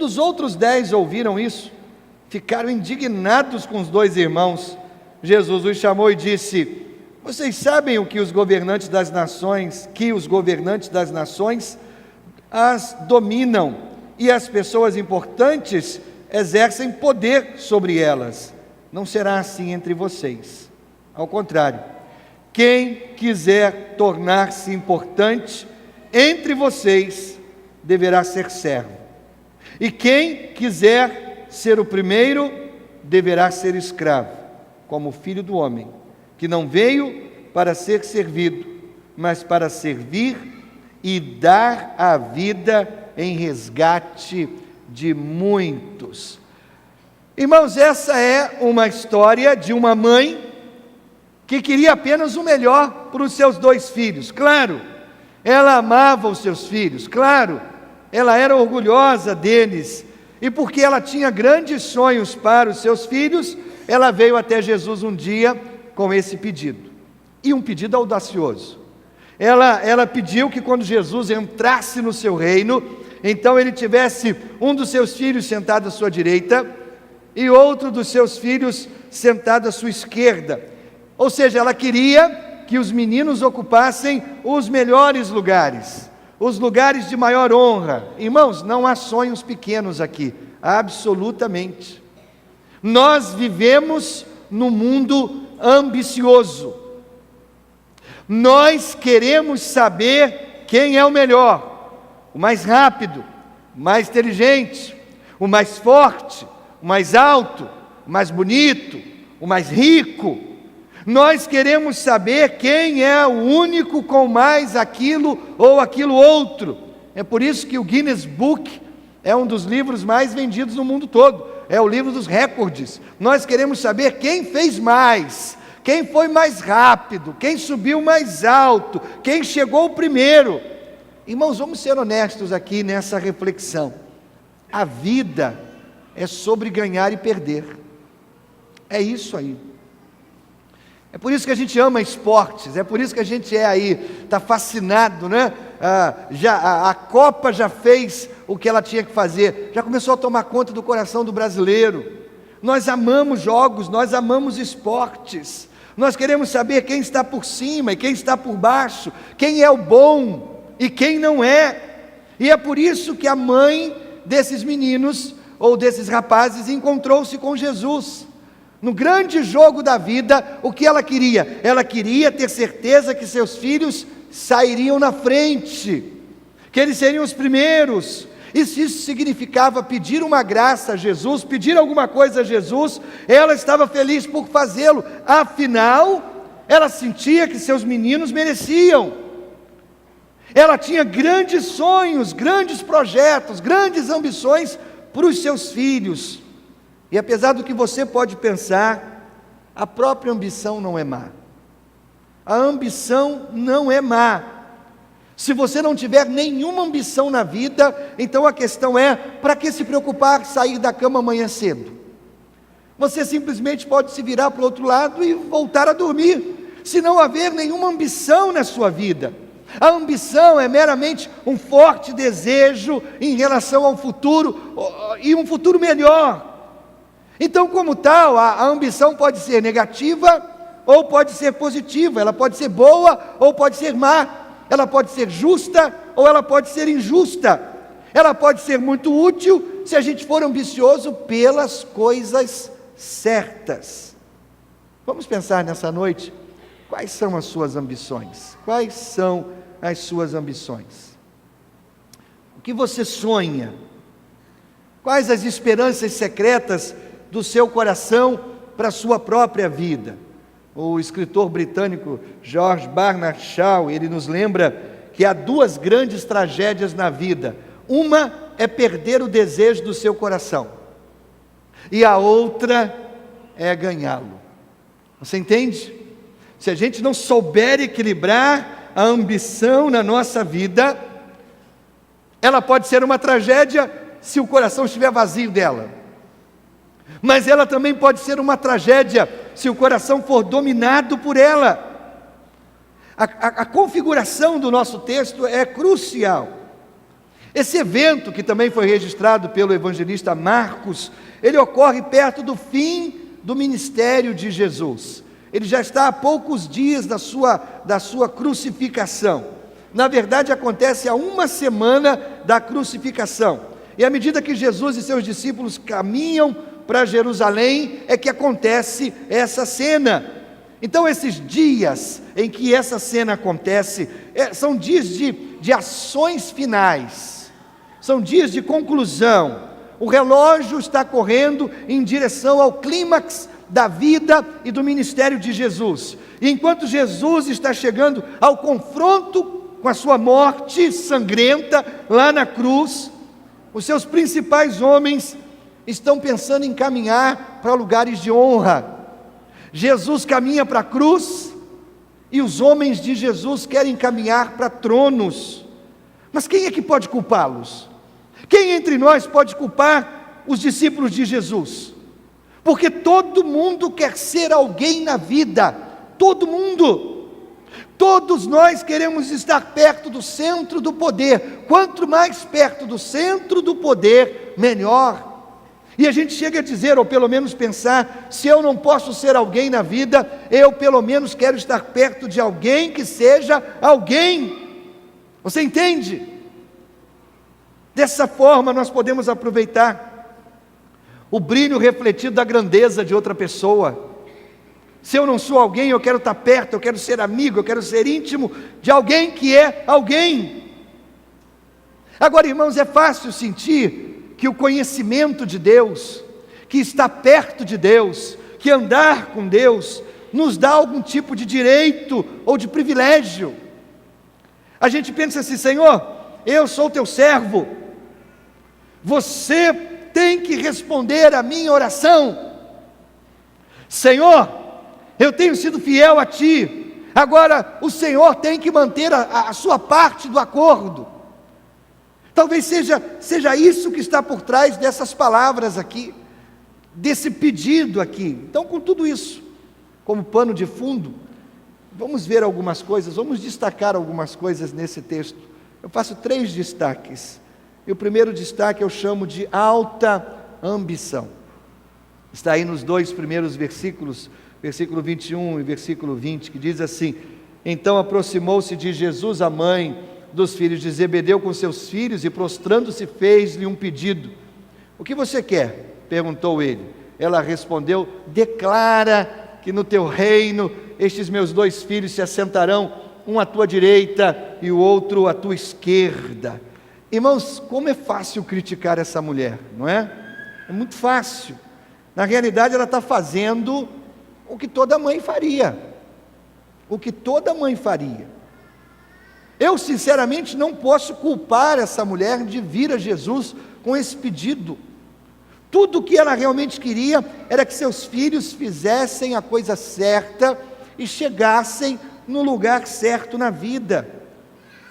os outros 10 ouviram isso, ficaram indignados com os 2 irmãos. Jesus os chamou e disse: vocês sabem o que os governantes das nações, as dominam, e as pessoas importantes exercem poder sobre elas. Não será assim entre vocês. Ao contrário, quem quiser tornar-se importante entre vocês deverá ser servo. E quem quiser ser o primeiro deverá ser escravo, como o Filho do Homem, que não veio para ser servido, mas para servir e dar a vida em resgate de muitos. Irmãos, essa é uma história de uma mãe que queria apenas o melhor para os seus 2 filhos. Claro, ela amava os seus filhos, claro, ela era orgulhosa deles, e porque ela tinha grandes sonhos para os seus filhos, ela veio até Jesus um dia com esse pedido, e um pedido audacioso. Ela pediu que quando Jesus entrasse no seu reino, então ele tivesse um dos seus filhos sentado à sua direita, e outro dos seus filhos sentado à sua esquerda. Ou seja, ela queria que os meninos ocupassem os melhores lugares, os lugares de maior honra. Irmãos, não há sonhos pequenos aqui, absolutamente. Nós vivemos num mundo ambicioso. Nós queremos saber quem é o melhor, o mais rápido, o mais inteligente, o mais forte, o mais alto, o mais bonito, o mais rico. Nós queremos saber quem é o único com mais aquilo ou aquilo outro. É por isso que o Guinness Book é um dos livros mais vendidos no mundo todo. É o livro dos recordes. Nós queremos saber quem fez mais, quem foi mais rápido, quem subiu mais alto, quem chegou primeiro. Irmãos, vamos ser honestos aqui nessa reflexão. A vida é sobre ganhar e perder. É isso aí. É por isso que a gente ama esportes, é por isso que a gente está fascinado, né? A Copa já fez o que ela tinha que fazer, já começou a tomar conta do coração do brasileiro. Nós amamos jogos, nós amamos esportes, nós queremos saber quem está por cima e quem está por baixo, quem é o bom e quem não é. E é por isso que a mãe desses meninos, ou desses rapazes, encontrou-se com Jesus. No grande jogo da vida, o que ela queria? Ela queria ter certeza que seus filhos sairiam na frente, que eles seriam os primeiros. E se isso significava pedir uma graça a Jesus, pedir alguma coisa a Jesus, ela estava feliz por fazê-lo. Afinal, ela sentia que seus meninos mereciam. Ela tinha grandes sonhos, grandes projetos, grandes ambições para os seus filhos. E apesar do que você pode pensar, a própria ambição não é má. A ambição não é má. Se você não tiver nenhuma ambição na vida, então a questão é, para que se preocupar sair da cama amanhã cedo? Você simplesmente pode se virar para o outro lado e voltar a dormir, se não haver nenhuma ambição na sua vida. A ambição é meramente um forte desejo em relação ao futuro, e um futuro melhor. Então, como tal, a ambição pode ser negativa ou pode ser positiva, ela pode ser boa ou pode ser má, ela pode ser justa ou ela pode ser injusta, ela pode ser muito útil se a gente for ambicioso pelas coisas certas. Vamos pensar nessa noite, quais são as suas ambições? Quais são as suas ambições? O que você sonha? Quais as esperanças secretas do seu coração para a sua própria vida? O escritor britânico George Bernard Shaw, ele nos lembra que há 2 grandes tragédias na vida. Uma é perder o desejo do seu coração, e a outra é ganhá-lo. Você entende? Se a gente não souber equilibrar a ambição na nossa vida, ela pode ser uma tragédia se o coração estiver vazio dela. Mas ela também pode ser uma tragédia se o coração for dominado por ela. A configuração do nosso texto é crucial. Esse evento, que também foi registrado pelo evangelista Marcos, ele ocorre perto do fim do ministério de Jesus. Ele já está há poucos dias da sua crucificação. Na verdade, acontece há uma semana da crucificação. E à medida que Jesus e seus discípulos caminham para Jerusalém, é que acontece essa cena. Então, esses dias em que essa cena acontece, são dias de ações finais, são dias de conclusão. O relógio está correndo em direção ao clímax da vida e do ministério de Jesus. E enquanto Jesus está chegando ao confronto com a sua morte sangrenta lá na cruz, os seus principais homens estão pensando em caminhar para lugares de honra. Jesus caminha para a cruz e os homens de Jesus querem caminhar para tronos. Mas quem é que pode culpá-los? Quem entre nós pode culpar os discípulos de Jesus? Porque todo mundo quer ser alguém na vida, todo mundo. Todos nós queremos estar perto do centro do poder. Quanto mais perto do centro do poder, melhor. E a gente chega a dizer, ou pelo menos pensar, se eu não posso ser alguém na vida, eu pelo menos quero estar perto de alguém que seja alguém. Você entende? Dessa forma nós podemos aproveitar o brilho refletido da grandeza de outra pessoa. Se eu não sou alguém, eu quero estar perto, eu quero ser amigo, eu quero ser íntimo de alguém que é alguém. Agora, irmãos, é fácil sentir que o conhecimento de Deus, que está perto de Deus, que andar com Deus, nos dá algum tipo de direito ou de privilégio. A gente pensa assim: Senhor, eu sou teu servo, você tem que responder a minha oração. Senhor, eu tenho sido fiel a Ti, agora o Senhor tem que manter a sua parte do acordo. Talvez seja isso que está por trás dessas palavras aqui, desse pedido aqui. Então, com tudo isso como pano de fundo, vamos ver algumas coisas, vamos destacar algumas coisas nesse texto. Eu faço 3 destaques, e o primeiro destaque eu chamo de alta ambição. Está aí nos 2 primeiros versículos, versículo 21 e versículo 20, que diz assim: então aproximou-se de Jesus a mãe dos filhos de Zebedeu com seus filhos, e prostrando-se fez-lhe um pedido. O que você quer? Perguntou ele. Ela respondeu: declara que no teu reino estes meus 2 filhos se assentarão, um à tua direita e o outro à tua esquerda. Irmãos, como é fácil criticar essa mulher, não é? É muito fácil. Na realidade, ela está fazendo o que toda mãe faria. O que toda mãe faria. Eu, sinceramente, não posso culpar essa mulher de vir a Jesus com esse pedido. Tudo o que ela realmente queria era que seus filhos fizessem a coisa certa e chegassem no lugar certo na vida.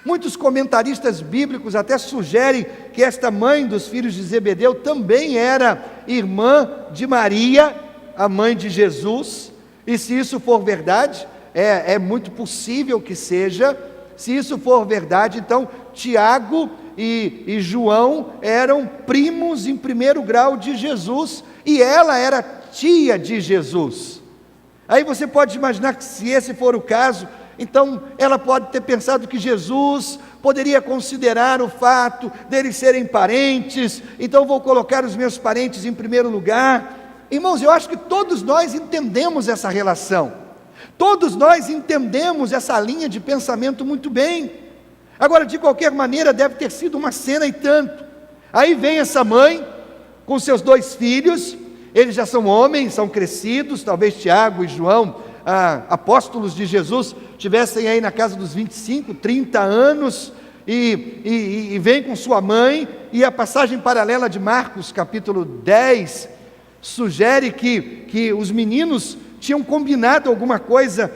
Muitos comentaristas bíblicos até sugerem que esta mãe dos filhos de Zebedeu também era irmã de Maria, a mãe de Jesus, e se isso for verdade, é muito possível que seja. Se isso for verdade, então Tiago e João eram primos em primeiro grau de Jesus, e ela era tia de Jesus. Aí você pode imaginar que, se esse for o caso, então ela pode ter pensado que Jesus poderia considerar o fato deles serem parentes, então vou colocar os meus parentes em primeiro lugar. Irmãos, eu acho que todos nós entendemos essa relação. Todos nós entendemos essa linha de pensamento muito bem. Agora, de qualquer maneira, deve ter sido uma cena e tanto. Aí vem essa mãe com seus 2 filhos, eles já são homens, são crescidos, talvez Tiago e João, apóstolos de Jesus, tivessem aí na casa dos 25, 30 anos, e vem com sua mãe, e a passagem paralela de Marcos, capítulo 10, sugere que os meninos tinham combinado alguma coisa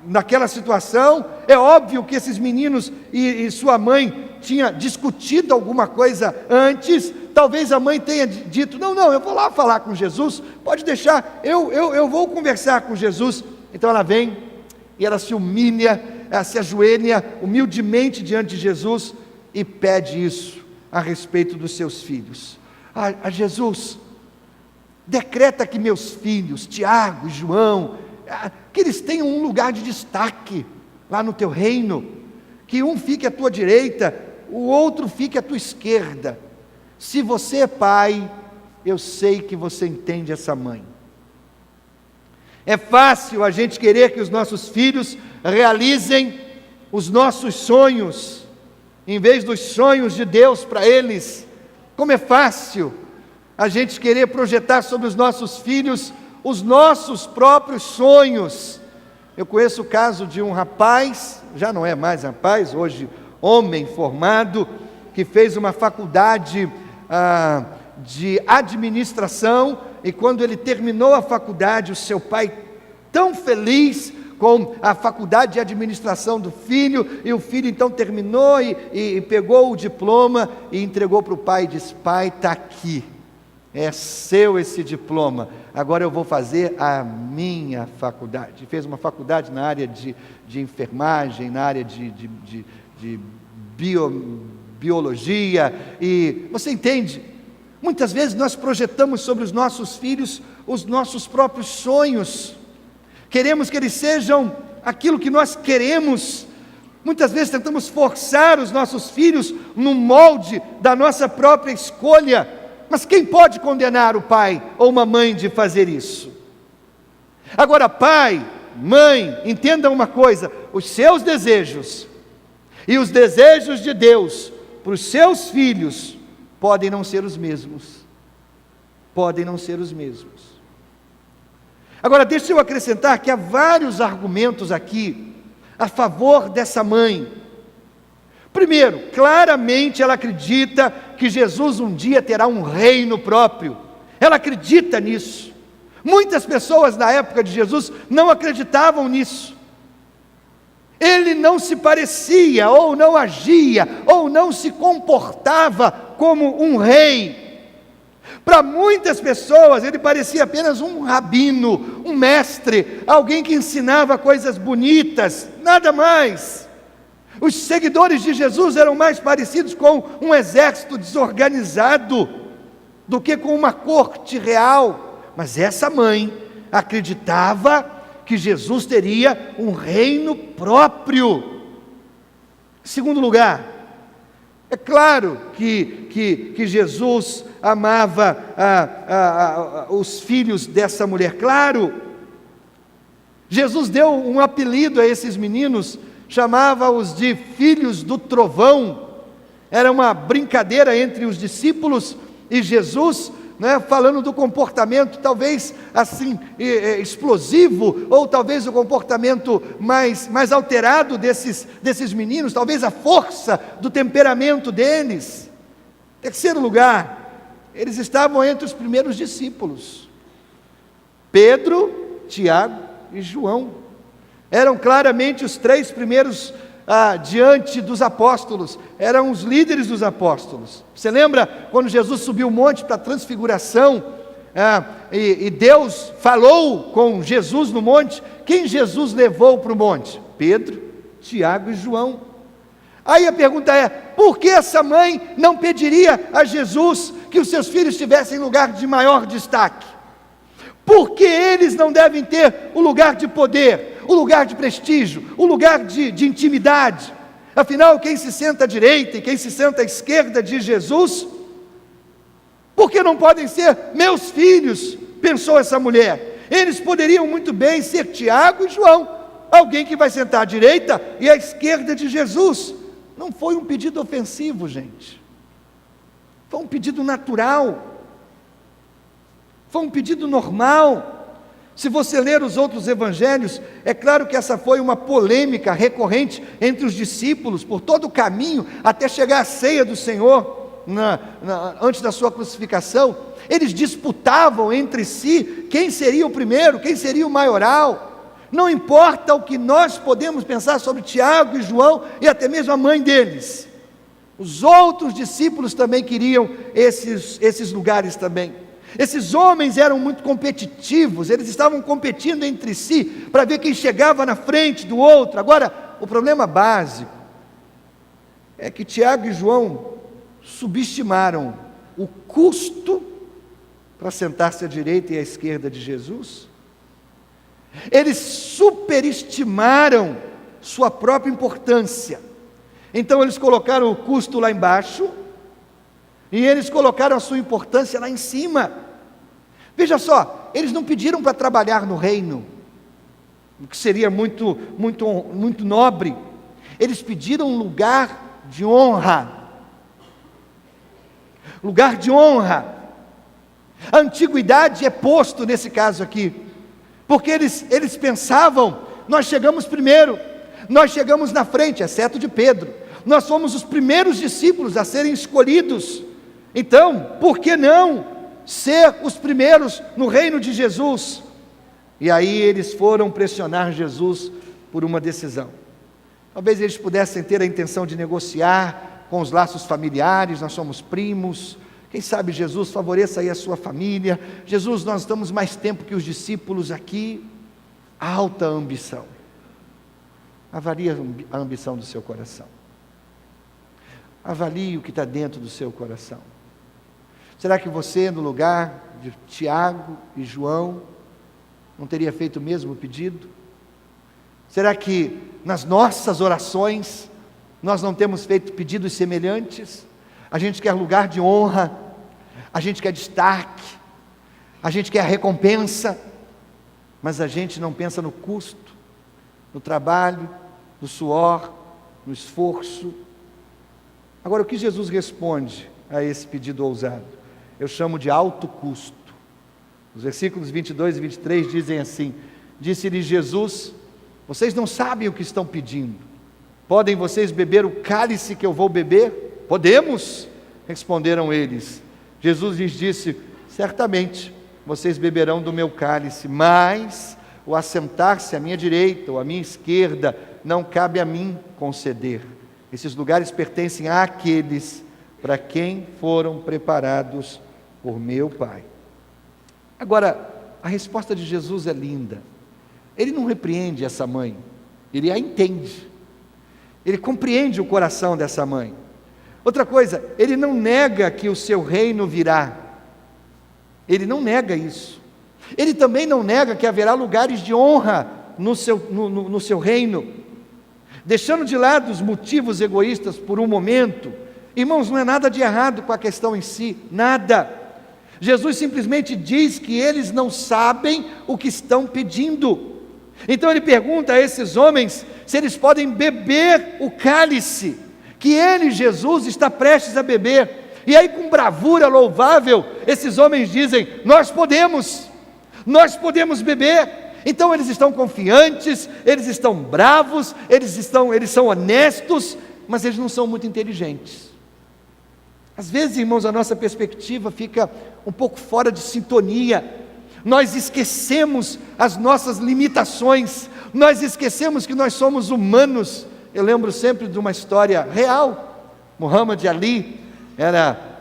naquela situação. É óbvio que esses meninos e sua mãe tinham discutido alguma coisa antes. Talvez a mãe tenha dito: não, eu vou lá falar com Jesus, pode deixar, eu vou conversar com Jesus. Então ela vem e ela se humilha, ela se ajoelha humildemente diante de Jesus, e pede isso a respeito dos seus filhos. A Jesus, decreta que meus filhos, Tiago e João, que eles tenham um lugar de destaque lá no teu reino, que um fique à tua direita, o outro fique à tua esquerda. Se você é pai, eu sei que você entende essa mãe. É fácil a gente querer que os nossos filhos realizem os nossos sonhos, em vez dos sonhos de Deus para eles. Como é fácil a gente querer projetar sobre os nossos filhos os nossos próprios sonhos. Eu conheço o caso de um rapaz, já não é mais rapaz, hoje homem formado, que fez uma faculdade de administração, e quando ele terminou a faculdade, o seu pai, tão feliz com a faculdade de administração do filho, e o filho então terminou e pegou o diploma e entregou para o pai e disse: pai, está aqui, é seu esse diploma, agora eu vou fazer a minha faculdade. Fez uma faculdade na área de enfermagem, na área de biologia, e você entende? Muitas vezes nós projetamos sobre os nossos filhos os nossos próprios sonhos, queremos que eles sejam aquilo que nós queremos. Muitas vezes tentamos forçar os nossos filhos no molde da nossa própria escolha, mas quem pode condenar o pai ou uma mãe de fazer isso? Agora, pai, mãe, entendam uma coisa: os seus desejos e os desejos de Deus para os seus filhos podem não ser os mesmos. Podem não ser os mesmos. Agora, deixa eu acrescentar que há vários argumentos aqui a favor dessa mãe. Primeiro, claramente ela acredita que Jesus um dia terá um reino próprio. Ela acredita nisso. Muitas pessoas na época de Jesus não acreditavam nisso. Ele não se parecia, ou não agia, ou não se comportava como um rei. Para muitas pessoas ele parecia apenas um rabino, um mestre, alguém que ensinava coisas bonitas, nada mais. Os seguidores de Jesus eram mais parecidos com um exército desorganizado do que com uma corte real. Mas essa mãe acreditava que Jesus teria um reino próprio. Em segundo lugar, é claro que Jesus amava os filhos dessa mulher, claro. Jesus deu um apelido a esses meninos, chamava-os de filhos do trovão. Era uma brincadeira entre os discípulos e Jesus, né, falando do comportamento talvez assim explosivo, ou talvez o comportamento mais alterado desses meninos, talvez a força do temperamento deles. Terceiro lugar, eles estavam entre os primeiros discípulos: Pedro, Tiago e João. Eram claramente os três primeiros diante dos apóstolos, eram os líderes dos apóstolos. Você lembra quando Jesus subiu o monte para a transfiguração, e Deus falou com Jesus no monte? Quem Jesus levou para o monte? Pedro, Tiago e João. Aí a pergunta é: por que essa mãe não pediria a Jesus que os seus filhos tivessem lugar de maior destaque? Por que eles não devem ter o lugar de poder, o lugar de prestígio, o lugar de intimidade? Afinal, quem se senta à direita e quem se senta à esquerda de Jesus, por que não podem ser meus filhos? Pensou essa mulher. Eles poderiam muito bem ser Tiago e João, alguém que vai sentar à direita e à esquerda de Jesus. Não foi um pedido ofensivo, gente. Foi um pedido natural. Foi um pedido normal. Se você ler os outros evangelhos, é claro que essa foi uma polêmica recorrente entre os discípulos, por todo o caminho, até chegar à ceia do Senhor, antes da sua crucificação. Eles disputavam entre si quem seria o primeiro, quem seria o maioral. Não importa o que nós podemos pensar sobre Tiago e João, e até mesmo a mãe deles. Os outros discípulos também queriam esses lugares também. Esses homens eram muito competitivos, eles estavam competindo entre si, para ver quem chegava na frente do outro. Agora, o problema básico é que Tiago e João subestimaram o custo para sentar-se à direita e à esquerda de Jesus. Eles superestimaram sua própria importância. Então eles colocaram o custo lá embaixo e eles colocaram a sua importância lá em cima. Veja só, eles não pediram para trabalhar no reino, o que seria muito nobre. Eles pediram um lugar de honra. Lugar de honra. A antiguidade é posto nesse caso aqui, porque eles pensavam: nós chegamos primeiro, nós chegamos na frente, exceto de Pedro, nós fomos os primeiros discípulos a serem escolhidos, então, por que não ser os primeiros no reino de Jesus? E aí eles foram pressionar Jesus por uma decisão. Talvez eles pudessem ter a intenção de negociar com os laços familiares: nós somos primos, quem sabe Jesus favoreça aí a sua família. Jesus, nós estamos mais tempo que os discípulos aqui. Alta ambição. Avalie a ambição do seu coração. Avalie o que está dentro do seu coração. Será que você, no lugar de Tiago e João, não teria feito o mesmo pedido? Será que nas nossas orações nós não temos feito pedidos semelhantes? A gente quer lugar de honra, a gente quer destaque, a gente quer recompensa, mas a gente não pensa no custo, no trabalho, no suor, no esforço. Agora, o que Jesus responde a esse pedido ousado? Eu chamo de alto custo. Os versículos 22 e 23 dizem assim: disse-lhe Jesus: vocês não sabem o que estão pedindo. Podem vocês beber o cálice que eu vou beber? Podemos, responderam eles. Jesus lhes disse: certamente vocês beberão do meu cálice, mas o assentar-se à minha direita ou à minha esquerda não cabe a mim conceder. Esses lugares pertencem àqueles para quem foram preparados por meu Pai. Agora, a resposta de Jesus é linda. Ele não repreende essa mãe, ele a entende, ele compreende o coração dessa mãe. Outra coisa, ele não nega que o seu reino virá, ele não nega isso. Ele também não nega que haverá lugares de honra no seu reino. Deixando de lado os motivos egoístas por um momento, irmãos, não é nada de errado com a questão em si, nada. Jesus simplesmente diz que eles não sabem o que estão pedindo. Então ele pergunta a esses homens se eles podem beber o cálice que ele, Jesus, está prestes a beber. E aí, com bravura louvável, esses homens dizem: nós podemos beber. Então eles estão confiantes, eles estão bravos, eles são honestos, mas eles não são muito inteligentes. Às vezes, irmãos, a nossa perspectiva fica um pouco fora de sintonia. Nós esquecemos as nossas limitações, nós esquecemos que nós somos humanos. Eu lembro sempre de uma história real. Muhammad Ali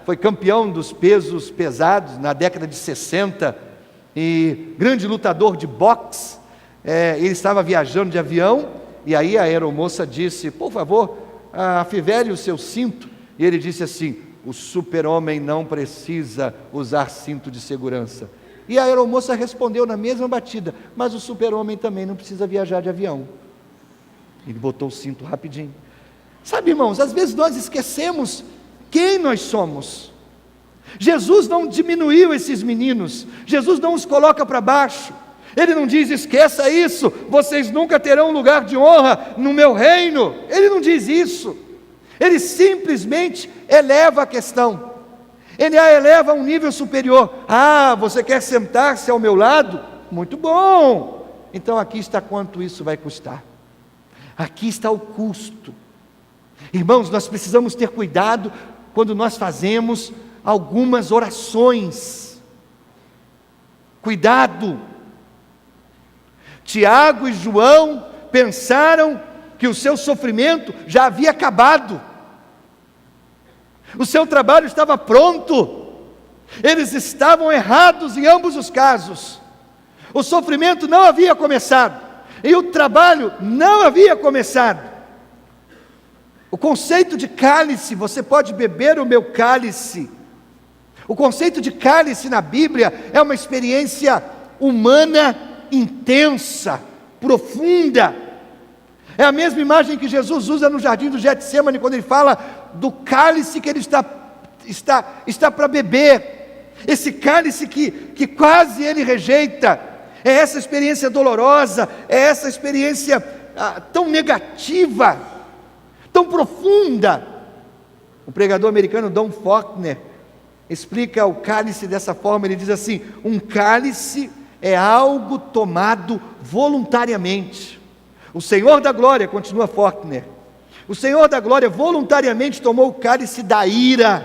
foi campeão dos pesos pesados na década de 60, e grande lutador de boxe. Ele estava viajando de avião, e aí a aeromoça disse: por favor, afivele o seu cinto. E ele disse assim: o super-homem não precisa usar cinto de segurança. E a aeromoça respondeu na mesma batida: mas o super-homem também não precisa viajar de avião. Ele botou o cinto rapidinho. Sabe, irmãos, às vezes nós esquecemos quem nós somos. Jesus não diminuiu esses meninos, Jesus não os coloca para baixo. Ele não diz: esqueça isso, vocês nunca terão lugar de honra no meu reino. Ele não diz isso. Ele simplesmente eleva a questão, ele a eleva a um nível superior. Você quer sentar-se ao meu lado? Muito bom, então aqui está quanto isso vai custar, aqui está o custo. Irmãos, nós precisamos ter cuidado quando nós fazemos algumas orações. Cuidado. Tiago e João pensaram que o seu sofrimento já havia acabado, o seu trabalho estava pronto. Eles estavam errados em ambos os casos. O sofrimento não havia começado e o trabalho não havia começado. O conceito de cálice, você pode beber o meu cálice. O conceito de cálice na Bíblia é uma experiência humana intensa, profunda. É a mesma imagem que Jesus usa no jardim do Getsêmani, quando ele fala do cálice que ele está para beber. Esse cálice que quase ele rejeita. É essa experiência dolorosa, é essa experiência tão negativa, tão profunda. O pregador americano Don Faulkner explica o cálice dessa forma. Ele diz assim: um cálice é algo tomado voluntariamente. O Senhor da Glória, continua Faulkner, o Senhor da Glória voluntariamente tomou o cálice da ira,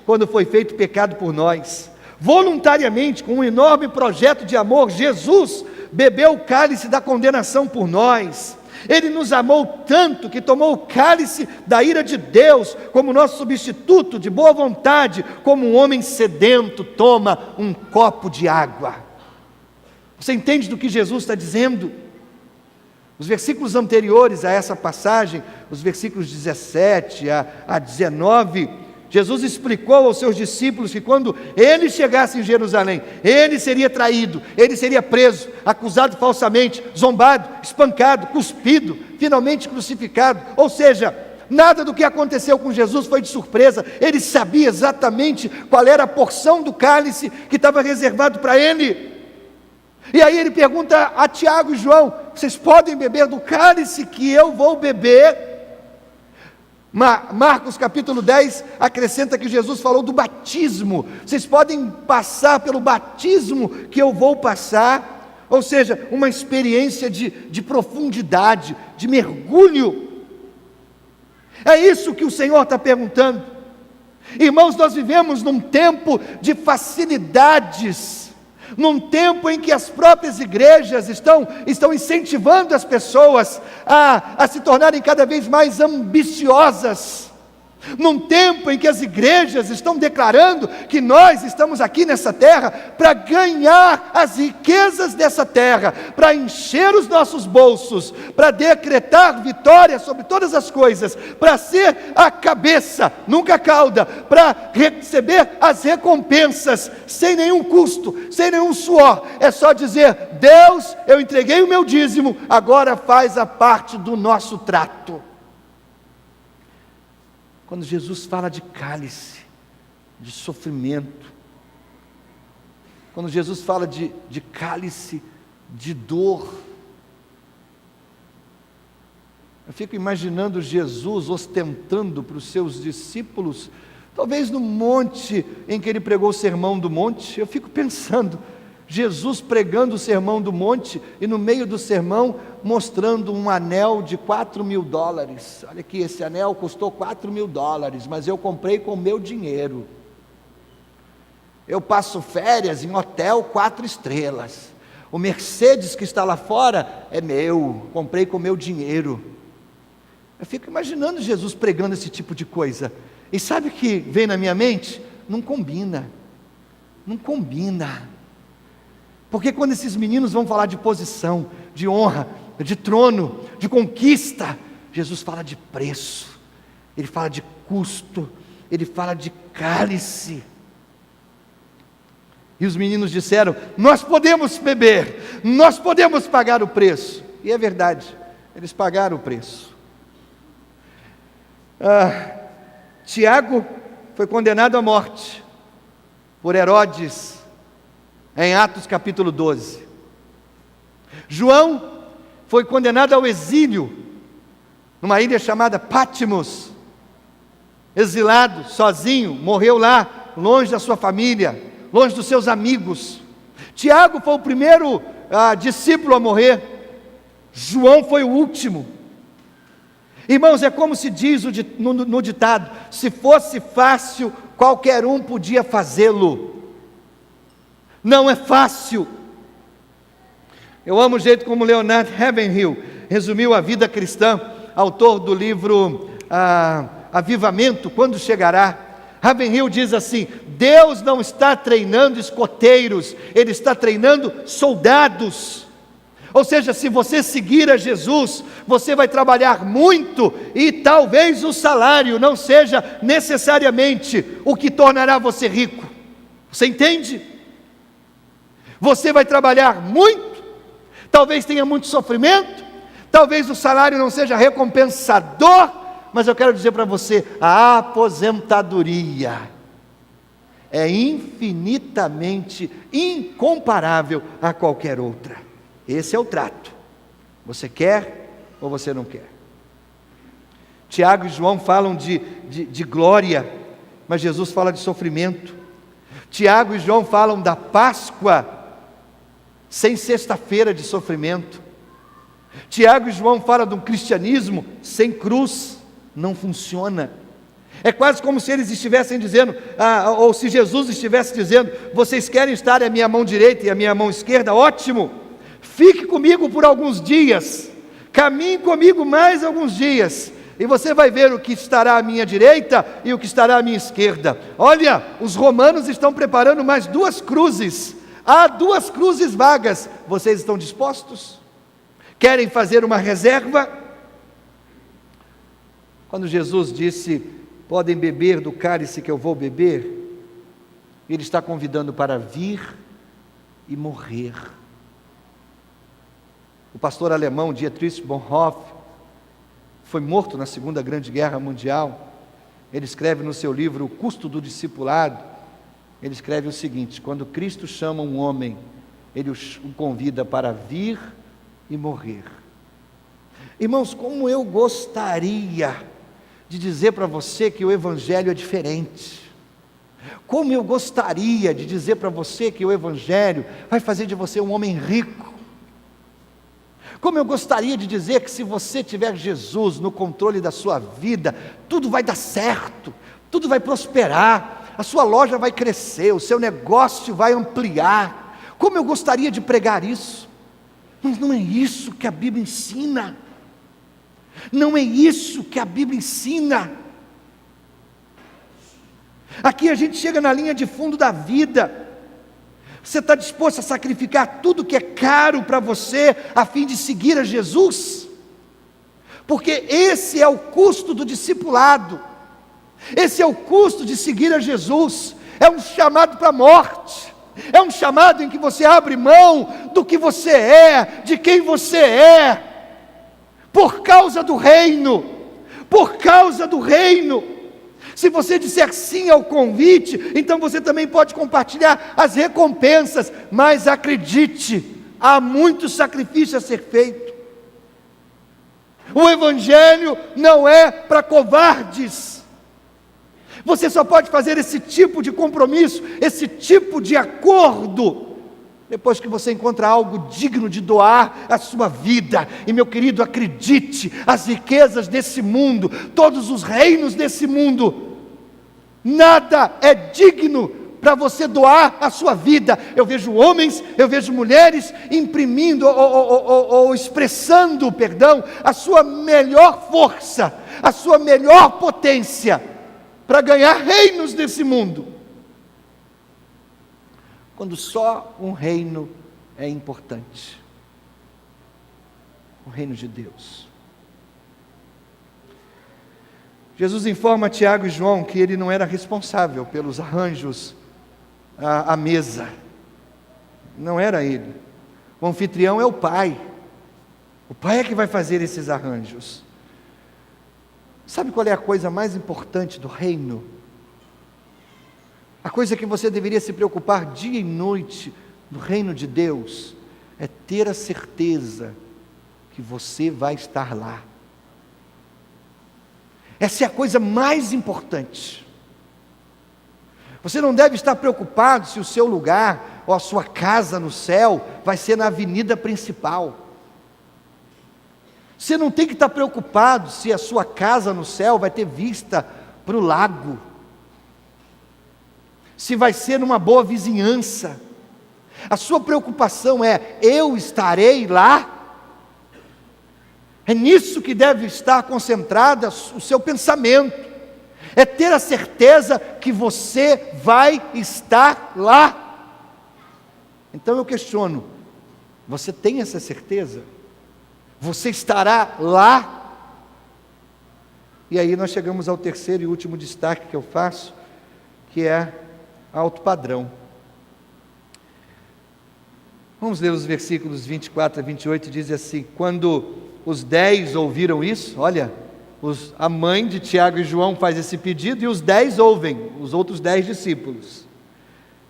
quando foi feito pecado por nós. Voluntariamente, com um enorme projeto de amor, Jesus bebeu o cálice da condenação por nós. Ele nos amou tanto que tomou o cálice da ira de Deus como nosso substituto de boa vontade, como um homem sedento toma um copo de água. Você entende do que Jesus está dizendo? Os versículos anteriores a essa passagem, os versículos 17 a 19, Jesus explicou aos seus discípulos que quando ele chegasse em Jerusalém, ele seria traído, ele seria preso, acusado falsamente, zombado, espancado, cuspido, finalmente crucificado. Ou seja, nada do que aconteceu com Jesus foi de surpresa. Ele sabia exatamente qual era a porção do cálice que estava reservado para ele. E aí ele pergunta a Tiago e João: vocês podem beber do cálice que eu vou beber? Marcos capítulo 10 acrescenta que Jesus falou do batismo. Vocês podem passar pelo batismo que eu vou passar? Ou seja, uma experiência de profundidade, de mergulho. É isso que o Senhor está perguntando. Irmãos, nós vivemos num tempo de facilidades, num tempo em que as próprias igrejas estão incentivando as pessoas a se tornarem cada vez mais ambiciosas, num tempo em que as igrejas estão declarando que nós estamos aqui nessa terra para ganhar as riquezas dessa terra, para encher os nossos bolsos, para decretar vitória sobre todas as coisas, para ser a cabeça, nunca a cauda, para receber as recompensas sem nenhum custo, sem nenhum suor. É só dizer: Deus, eu entreguei o meu dízimo, agora faz a parte do nosso trato. Quando Jesus fala de cálice, de sofrimento, quando Jesus fala de cálice de dor, eu fico imaginando Jesus ostentando para os seus discípulos, talvez no monte em que ele pregou o sermão do monte. Eu fico pensando, Jesus pregando o sermão do monte e no meio do sermão mostrando um anel de $4.000. Olha aqui, esse anel custou $4.000, mas eu comprei com o meu dinheiro. Eu passo férias em hotel 4 estrelas. O Mercedes que está lá fora é meu, comprei com o meu dinheiro. Eu fico imaginando Jesus pregando esse tipo de coisa. E sabe o que vem na minha mente? Não combina. Não combina. Porque quando esses meninos vão falar de posição, de honra, de trono, de conquista, Jesus fala de preço, ele fala de custo, ele fala de cálice. E os meninos disseram: nós podemos beber, nós podemos pagar o preço. E é verdade, eles pagaram o preço. Tiago foi condenado à morte por Herodes, em Atos capítulo 12. João foi condenado ao exílio, numa ilha chamada Patmos, exilado, sozinho, morreu lá, longe da sua família, longe dos seus amigos. Tiago foi o primeiro discípulo a morrer, João foi o último. Irmãos, é como se diz no ditado: se fosse fácil, qualquer um podia fazê-lo. Não é fácil. Eu amo o jeito como Leonard Ravenhill resumiu a vida cristã, autor do livro Avivamento, Quando Chegará. Ravenhill diz assim: Deus não está treinando escoteiros, Ele está treinando soldados. Ou seja, se você seguir a Jesus, você vai trabalhar muito e talvez o salário não seja necessariamente o que tornará você rico. Você entende? Você vai trabalhar muito, talvez tenha muito sofrimento, talvez o salário não seja recompensador, mas eu quero dizer para você, a aposentadoria é infinitamente incomparável a qualquer outra. Esse é o trato. Você quer ou você não quer? Tiago e João falam de glória, mas Jesus fala de sofrimento. Tiago e João falam da Páscoa sem sexta-feira de sofrimento. Tiago e João falam de um cristianismo sem cruz. Não funciona. É quase como se eles estivessem dizendo, ou se Jesus estivesse dizendo: vocês querem estar à minha mão direita e à minha mão esquerda? Ótimo, fique comigo por alguns dias, caminhe comigo mais alguns dias, e você vai ver o que estará à minha direita e o que estará à minha esquerda. Olha, os romanos estão preparando mais 2 cruzes, há 2 cruzes vagas, vocês estão dispostos? Querem fazer uma reserva? Quando Jesus disse: podem beber do cálice que eu vou beber, Ele está convidando para vir e morrer. O pastor alemão Dietrich Bonhoeffer foi morto na Segunda Grande Guerra Mundial. Ele escreve no seu livro O Custo do Discipulado, ele escreve o seguinte: quando Cristo chama um homem, Ele o convida para vir e morrer. Irmãos, como eu gostaria de dizer para você que o Evangelho é diferente. Como eu gostaria de dizer para você que o Evangelho vai fazer de você um homem rico. Como eu gostaria de dizer que se você tiver Jesus no controle da sua vida, tudo vai dar certo, tudo vai prosperar, a sua loja vai crescer, o seu negócio vai ampliar. Como eu gostaria de pregar isso, mas não é isso que a Bíblia ensina. Não é isso que a Bíblia ensina. Aqui a gente chega na linha de fundo da vida. Você está disposto a sacrificar tudo que é caro para você, a fim de seguir a Jesus? Porque esse é o custo do discipulado, esse é o custo de seguir a Jesus. É um chamado para a morte, é um chamado em que você abre mão do que você é, de quem você é, por causa do reino, por causa do reino. Se você disser sim ao convite, então você também pode compartilhar as recompensas, mas acredite, há muito sacrifício a ser feito. O Evangelho não é para covardes. Você só pode fazer esse tipo de compromisso, esse tipo de acordo, depois que você encontra algo digno de doar a sua vida. E meu querido, acredite, as riquezas desse mundo, todos os reinos desse mundo, nada é digno para você doar a sua vida. Eu vejo homens, eu vejo mulheres imprimindo ou expressando, a sua melhor força, a sua melhor potência, para ganhar reinos desse mundo, quando só um reino é importante, o reino de Deus. Jesus informa Tiago e João que ele não era responsável pelos arranjos à mesa, não era ele. O anfitrião é o pai é que vai fazer esses arranjos. Sabe qual é a coisa mais importante do reino? A coisa que você deveria se preocupar dia e noite no reino de Deus é ter a certeza que você vai estar lá. Essa é a coisa mais importante. Você não deve estar preocupado se o seu lugar ou a sua casa no céu vai ser na avenida principal. Você não tem que estar preocupado se a sua casa no céu vai ter vista para o lago, se vai ser numa boa vizinhança. A sua preocupação é: eu estarei lá? É nisso que deve estar concentrado o seu pensamento, é ter a certeza que você vai estar lá. Então eu questiono: Você tem essa certeza? Você estará lá? E aí nós chegamos ao terceiro e último destaque que eu faço, que é alto padrão. Vamos ler os versículos 24 a 28, diz assim: quando os 10 ouviram isso, olha, a mãe de Tiago e João faz esse pedido e os 10 ouvem, os outros 10 discípulos.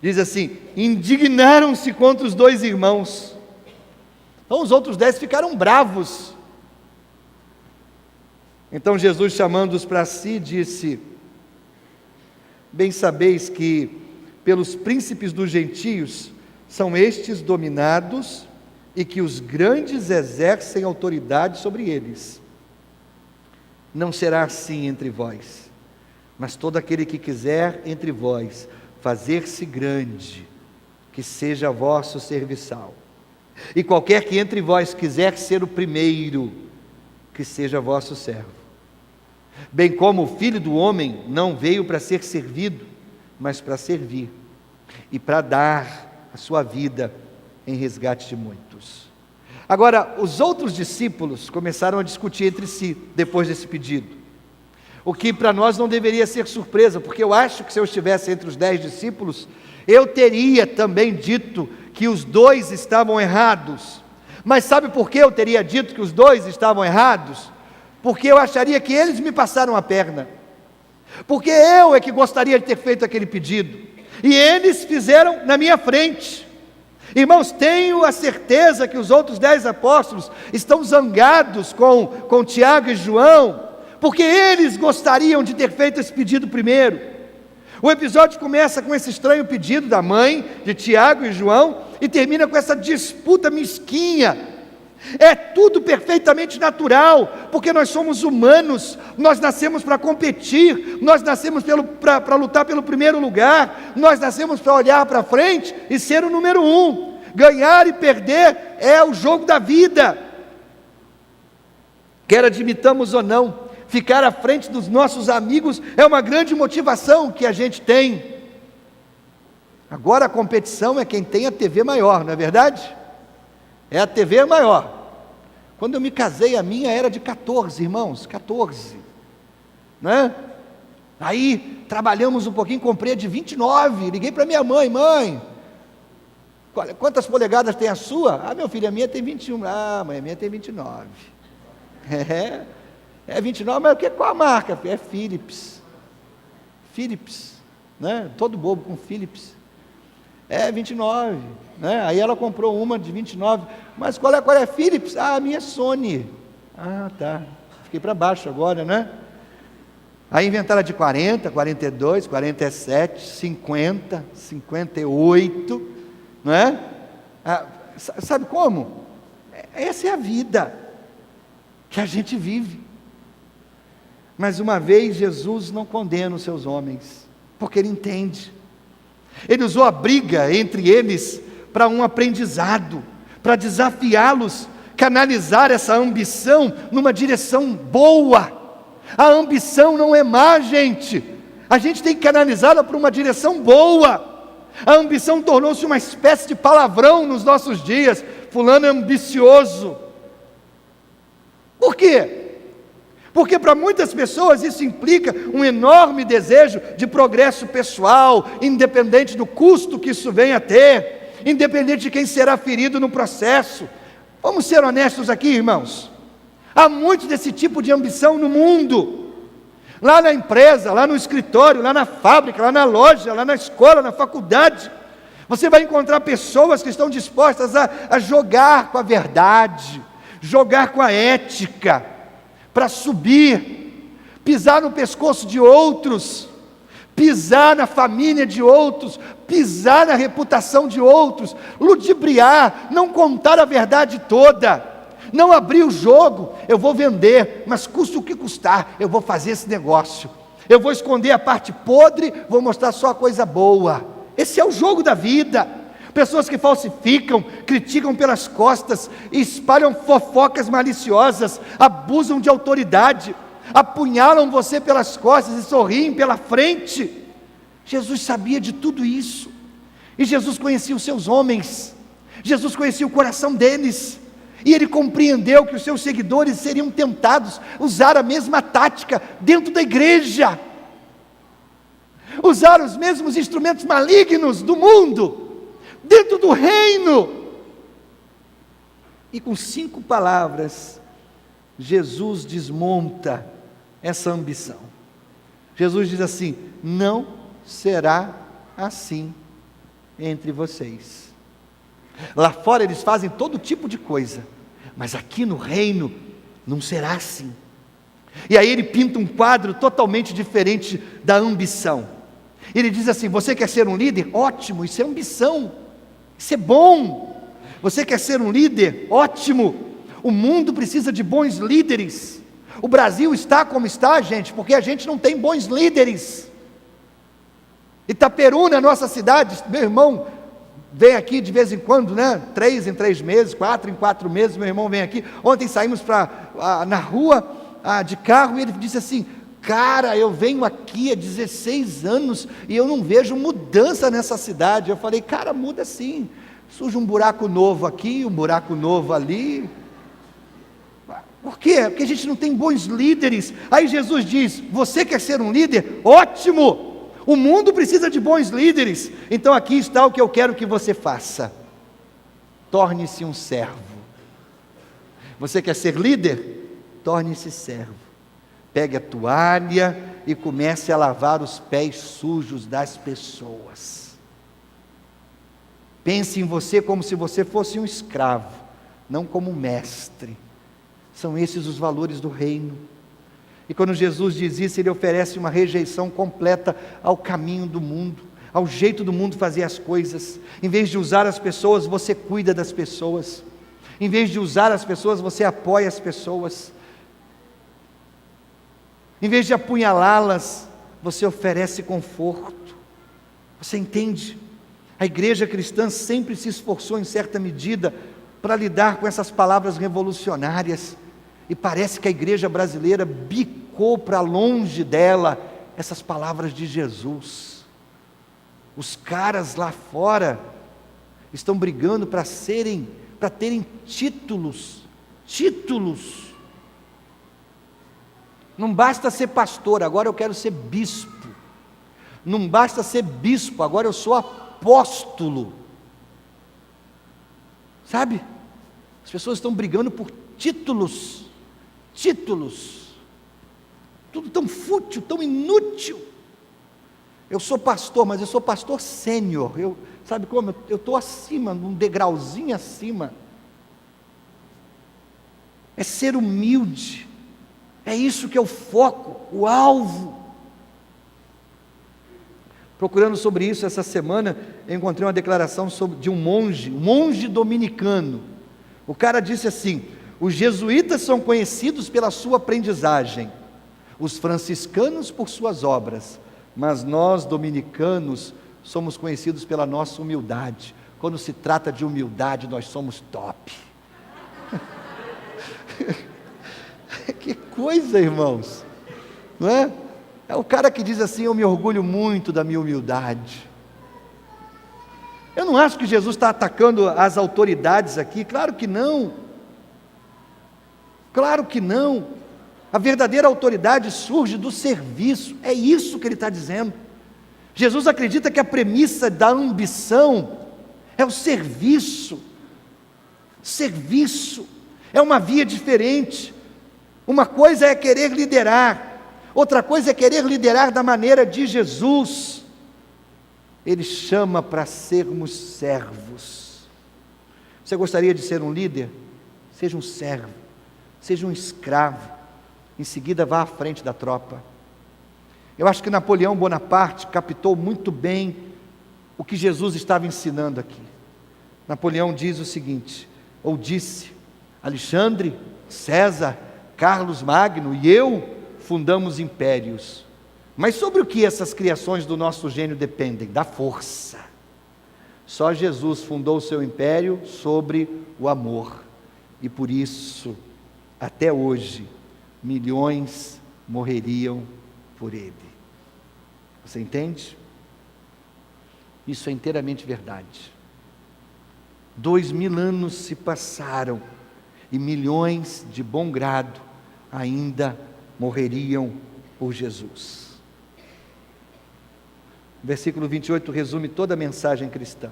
Diz assim: indignaram-se contra os 2 irmãos. Então os outros 10 ficaram bravos. Então Jesus, chamando-os para si, disse: bem sabeis que pelos príncipes dos gentios são estes dominados, e que os grandes exercem autoridade sobre eles. Não será assim entre vós, mas todo aquele que quiser entre vós fazer-se grande, que seja vosso serviçal. E qualquer que entre vós quiser ser o primeiro, que seja vosso servo. Bem como o Filho do Homem não veio para ser servido, mas para servir, e para dar a sua vida em resgate de muitos. Agora, os outros discípulos começaram a discutir entre si, depois desse pedido, o que para nós não deveria ser surpresa, porque eu acho que se eu estivesse entre os 10 discípulos, eu teria também dito que os 2 estavam errados. Mas sabe por que eu teria dito que os 2 estavam errados? Porque eu acharia que eles me passaram a perna, porque eu é que gostaria de ter feito aquele pedido, e eles fizeram na minha frente. Irmãos, tenho a certeza que os outros 10 apóstolos estão zangados com Tiago e João, porque eles gostariam de ter feito esse pedido primeiro. O episódio começa com esse estranho pedido da mãe de Tiago e João, e termina com essa disputa mesquinha. É tudo perfeitamente natural, porque nós somos humanos, nós nascemos para competir, nós nascemos para lutar pelo primeiro lugar, nós nascemos para olhar para frente e ser o número 1. Ganhar e perder é o jogo da vida. Quer admitamos ou não, ficar à frente dos nossos amigos é uma grande motivação que a gente tem. Agora a competição é quem tem a TV maior, não é verdade? É a TV maior. Quando eu me casei, a minha era de 14, irmãos, 14, né? Aí trabalhamos um pouquinho, comprei a de 29, liguei para minha mãe: mãe, quantas polegadas tem a sua? Ah, meu filho, a minha tem 21. Ah, mãe, a minha tem 29. É 29, mas qual a marca? É Philips, né? Todo bobo com Philips. É 29, né? Aí ela comprou uma de 29, mas qual é Philips? Ah, a minha é Sony. Ah, tá, fiquei para baixo agora, né? Aí inventaram a de 40, 42, 47, 50, 58, não é? Ah, sabe como? Essa é a vida que a gente vive. Mas uma vez Jesus não condena os seus homens, porque Ele entende. Ele usou a briga entre eles para um aprendizado, para desafiá-los, canalizar essa ambição numa direção boa. A ambição não é má, gente. A gente tem que canalizá-la para uma direção boa. A ambição tornou-se uma espécie de palavrão nos nossos dias. Fulano é ambicioso. Por quê? Porque para muitas pessoas isso implica um enorme desejo de progresso pessoal, independente do custo que isso venha a ter, independente de quem será ferido no processo. Vamos ser honestos aqui, irmãos. Há muito desse tipo de ambição no mundo. Lá na empresa, lá no escritório, lá na fábrica, lá na loja, lá na escola, na faculdade. Você vai encontrar pessoas que estão dispostas a jogar com a verdade, jogar com a ética, para subir, pisar no pescoço de outros, pisar na família de outros, pisar na reputação de outros, ludibriar, não contar a verdade toda, não abrir o jogo. Eu vou vender, mas custa o que custar, eu vou fazer esse negócio, eu vou esconder a parte podre, vou mostrar só a coisa boa. Esse é o jogo da vida. Pessoas que falsificam, criticam pelas costas, espalham fofocas maliciosas, abusam de autoridade, apunhalam você pelas costas e sorriem pela frente. Jesus sabia de tudo isso, e Jesus conhecia os seus homens, Jesus conhecia o coração deles, e ele compreendeu que os seus seguidores seriam tentados a usar a mesma tática dentro da igreja, usar os mesmos instrumentos malignos do mundo, dentro do reino. E com 5 palavras, Jesus desmonta essa ambição. Jesus diz assim: não será assim entre vocês. Lá fora eles fazem todo tipo de coisa, mas aqui no reino não será assim. E aí ele pinta um quadro totalmente diferente da ambição. Ele diz assim: você quer ser um líder? Ótimo, isso é ambição, isso é bom. Você quer ser um líder? Ótimo. O mundo precisa de bons líderes. O Brasil está como está, gente, porque a gente não tem bons líderes. Itaperuna, nossa cidade, meu irmão vem aqui de vez em quando, 3 em 3 meses, 4 em 4 meses, meu irmão vem aqui. Ontem saímos na rua de carro, e ele disse assim: cara, eu venho aqui há 16 anos, e eu não vejo mudança nessa cidade. Eu falei: cara, muda sim, surge um buraco novo aqui, um buraco novo ali. Por quê? Porque a gente não tem bons líderes. Aí Jesus diz: você quer ser um líder? Ótimo! O mundo precisa de bons líderes. Então aqui está o que eu quero que você faça: torne-se um servo. Você quer ser líder? Torne-se servo. Pegue a toalha e comece a lavar os pés sujos das pessoas. Pense em você como se você fosse um escravo, não como um mestre. São esses os valores do reino. E quando Jesus diz isso, ele oferece uma rejeição completa ao caminho do mundo, ao jeito do mundo fazer as coisas. Em vez de usar as pessoas, você cuida das pessoas. Em vez de usar as pessoas, você apoia as pessoas. Em vez de apunhalá-las, você oferece conforto. Você entende? A igreja cristã sempre se esforçou em certa medida para lidar com essas palavras revolucionárias. E parece que a igreja brasileira bicou para longe dela essas palavras de Jesus. Os caras lá fora estão brigando para terem títulos. Não basta ser pastor, agora eu quero ser bispo. Não basta ser bispo, agora eu sou apóstolo. Sabe? As pessoas estão brigando por títulos. Tudo tão fútil, tão inútil. Eu sou pastor, mas eu sou pastor sênior. Sabe como? Eu estou acima, num degrauzinho acima. É ser humilde. É isso que é o foco, o alvo. Procurando sobre isso essa semana, eu encontrei uma declaração de um monge dominicano. O cara disse assim: os jesuítas são conhecidos pela sua aprendizagem, os franciscanos por suas obras, mas nós dominicanos somos conhecidos pela nossa humildade. Quando se trata de humildade, nós somos top. Que coisa, irmãos, não é? É o cara que diz assim: eu me orgulho muito da minha humildade. Eu não acho que Jesus está atacando as autoridades aqui, claro que não. Claro que não. A verdadeira autoridade surge do serviço, é isso que ele está dizendo. Jesus acredita que a premissa da ambição é o serviço. Serviço é uma via diferente. Uma coisa é querer liderar, outra coisa é querer liderar da maneira de Jesus. Ele chama para sermos servos. Você gostaria de ser um líder? Seja um servo, seja um escravo, em seguida vá à frente da tropa. Eu acho que Napoleão Bonaparte captou muito bem o que Jesus estava ensinando aqui. Napoleão diz o seguinte, ou disse: Alexandre, César, Carlos Magno e eu fundamos impérios. Mas sobre o que essas criações do nosso gênio dependem? Da força. Só Jesus fundou o seu império sobre o amor. E por isso, até hoje, milhões morreriam por ele. Você entende? Isso é inteiramente verdade. 2000 anos se passaram e milhões de bom grado ainda morreriam por Jesus. O versículo 28 resume toda a mensagem cristã.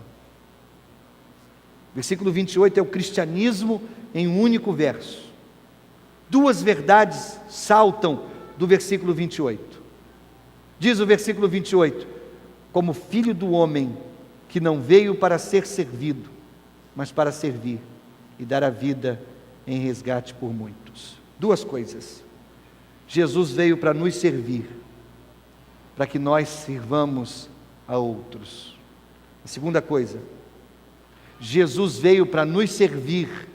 O versículo 28 é o cristianismo em um único verso. Duas verdades saltam do versículo 28. Diz o versículo 28: como filho do homem, que não veio para ser servido, mas para servir e dar a vida em resgate por muitos. Duas coisas: Jesus veio para nos servir, para que nós sirvamos a outros. A segunda coisa: Jesus veio para nos servir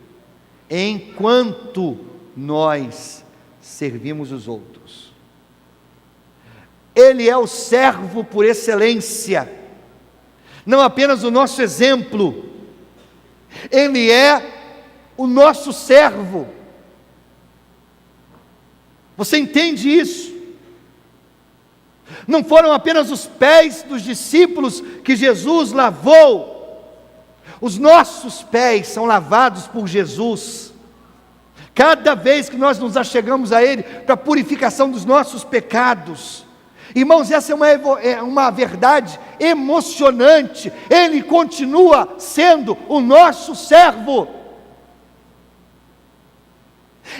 enquanto nós servimos os outros. Ele é o servo por excelência, não apenas o nosso exemplo, Ele é o nosso servo. Você entende isso? Não foram apenas os pés dos discípulos que Jesus lavou, os nossos pés são lavados por Jesus. Cada vez que nós nos achegamos a Ele para a purificação dos nossos pecados, irmãos, essa é uma verdade emocionante. Ele continua sendo o nosso servo.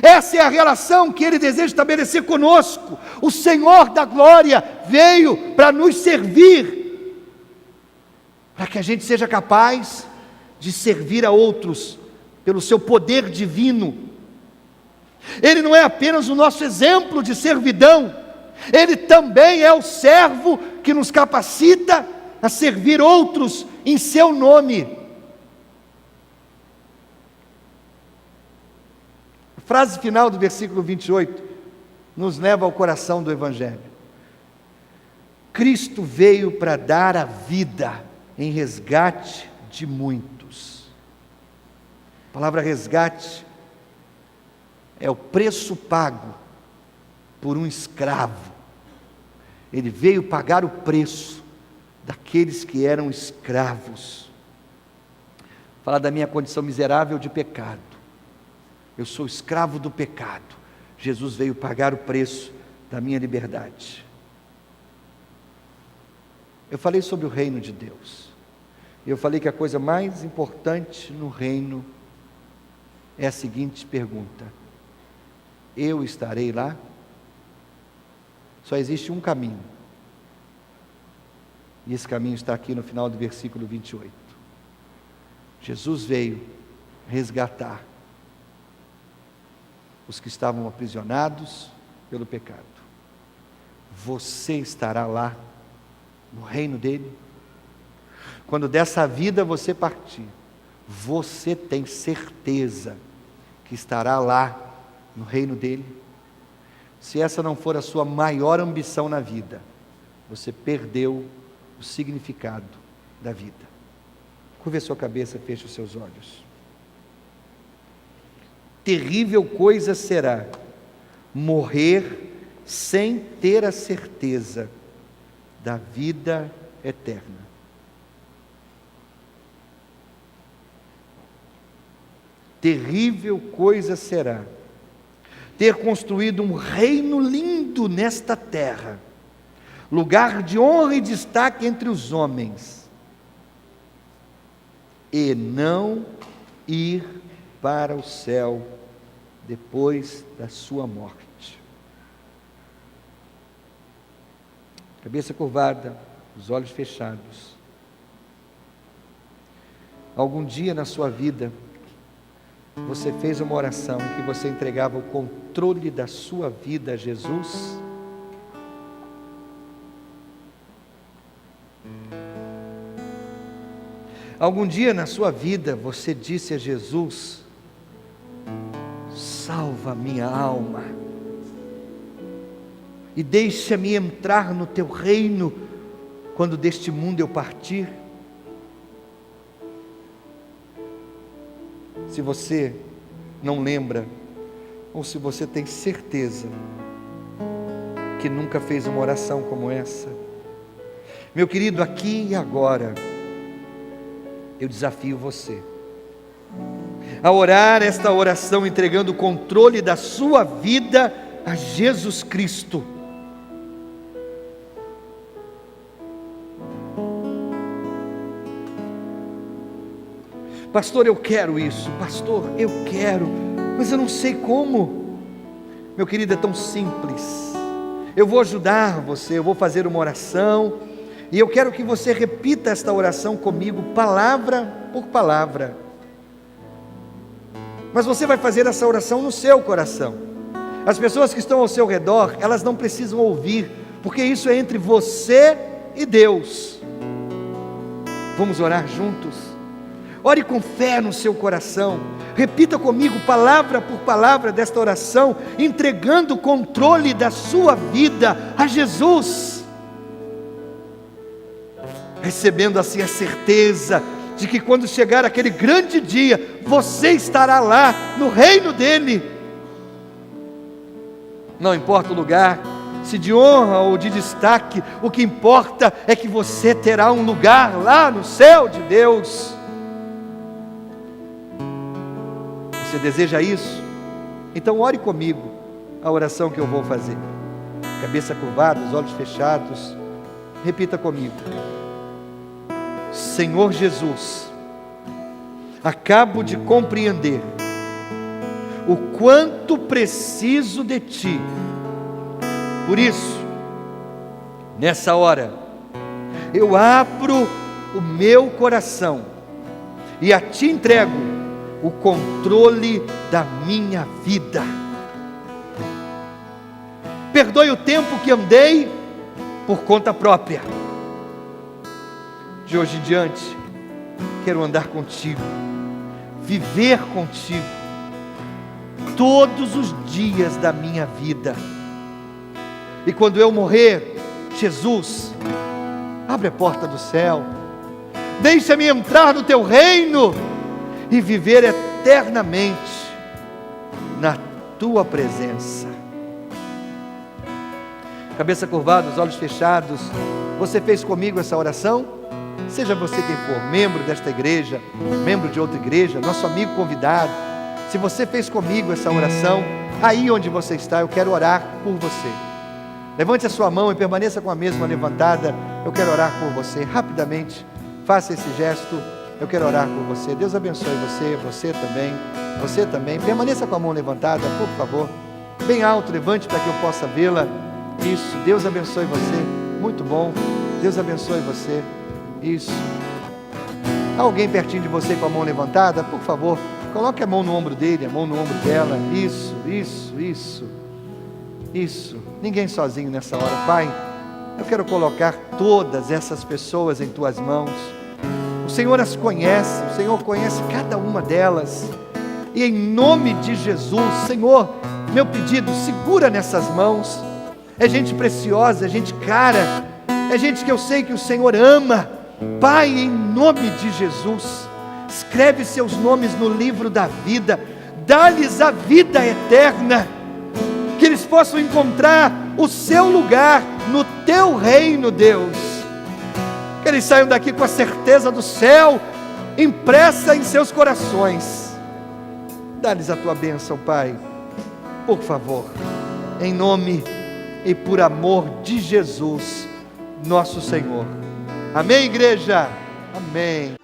Essa é a relação que Ele deseja estabelecer conosco. O Senhor da glória veio para nos servir, para que a gente seja capaz de servir a outros pelo seu poder divino. Ele não é apenas o nosso exemplo de servidão, Ele também é o servo que nos capacita a servir outros em seu nome. A frase final do versículo 28 nos leva ao coração do Evangelho. Cristo veio para dar a vida em resgate de muitos. A palavra resgate é o preço pago por um escravo. Ele veio pagar o preço daqueles que eram escravos. Falar da minha condição miserável de pecado. Eu sou escravo do pecado. Jesus veio pagar o preço da minha liberdade. Eu falei sobre o reino de Deus. Eu falei que a coisa mais importante no reino é a seguinte pergunta: eu estarei lá? Só existe um caminho, e esse caminho está aqui no final do versículo 28. Jesus veio resgatar os que estavam aprisionados pelo pecado. Você estará lá no reino dele? Quando dessa vida você partir, você tem certeza que estará lá no reino dele? Se essa não for a sua maior ambição na vida, você perdeu o significado da vida. Curve a sua cabeça, feche os seus olhos. Terrível coisa será morrer sem ter a certeza da vida eterna. Terrível coisa será ter construído um reino lindo nesta terra, lugar de honra e destaque entre os homens, e não ir para o céu depois da sua morte. Cabeça curvada, os olhos fechados. Algum dia na sua vida, você fez uma oração em que você entregava o controle da sua vida a Jesus? Algum dia na sua vida você disse a Jesus: salva minha alma e deixa-me entrar no teu reino quando deste mundo eu partir? Se você não lembra, ou se você tem certeza que nunca fez uma oração como essa, meu querido, aqui e agora, eu desafio você a orar esta oração entregando o controle da sua vida a Jesus Cristo. Pastor, eu quero isso. Pastor, eu quero, mas eu não sei como. Meu querido, é tão simples. Eu vou ajudar você, eu vou fazer uma oração, e eu quero que você repita esta oração comigo, palavra por palavra. Mas você vai fazer essa oração no seu coração. As pessoas que estão ao seu redor, elas não precisam ouvir, porque isso é entre você e Deus. Vamos orar juntos? Ore com fé no seu coração. Repita comigo, palavra por palavra desta oração, entregando o controle da sua vida a Jesus, recebendo assim a certeza de que quando chegar aquele grande dia, você estará lá no reino dele. Não importa o lugar, se de honra ou de destaque, o que importa é que você terá um lugar lá no céu de Deus. Você deseja isso? Então ore comigo a oração que eu vou fazer. Cabeça curvada, os olhos fechados. Repita comigo. Senhor Jesus, acabo de compreender o quanto preciso de Ti. Por isso, nessa hora, eu abro o meu coração e a Ti entrego o controle da minha vida. Perdoe o tempo que andei por conta própria. De hoje em diante, quero andar contigo, viver contigo, todos os dias da minha vida. E quando eu morrer, Jesus, abre a porta do céu, deixa-me entrar no teu reino e viver eternamente na tua presença. Cabeça curvada, os olhos fechados. Você fez comigo essa oração? Seja você quem for, membro desta igreja, membro de outra igreja, nosso amigo convidado, se você fez comigo essa oração, aí onde você está, eu quero orar por você. Levante a sua mão e permaneça com a mesma levantada. Eu quero orar por você, rapidamente, faça esse gesto. Eu quero orar por você. Deus abençoe você também, permaneça com a mão levantada, por favor, bem alto, levante para que eu possa vê-la. Isso, Deus abençoe você, muito bom, Deus abençoe você. Isso. Alguém pertinho de você com a mão levantada, por favor, coloque a mão no ombro dele, a mão no ombro dela. Isso. Ninguém sozinho nessa hora. Pai, eu quero colocar todas essas pessoas em tuas mãos. O Senhor as conhece, o Senhor conhece cada uma delas. E em nome de Jesus, Senhor, meu pedido, segura nessas mãos. É gente preciosa, é gente cara, é gente que eu sei que o Senhor ama. Pai, em nome de Jesus, escreve seus nomes no livro da vida, dá-lhes a vida eterna, que eles possam encontrar o seu lugar no teu reino, Deus. Que eles saiam daqui com a certeza do céu impressa em seus corações. Dá-lhes a tua bênção, Pai, por favor, em nome e por amor de Jesus, nosso Senhor. Amém, igreja? Amém.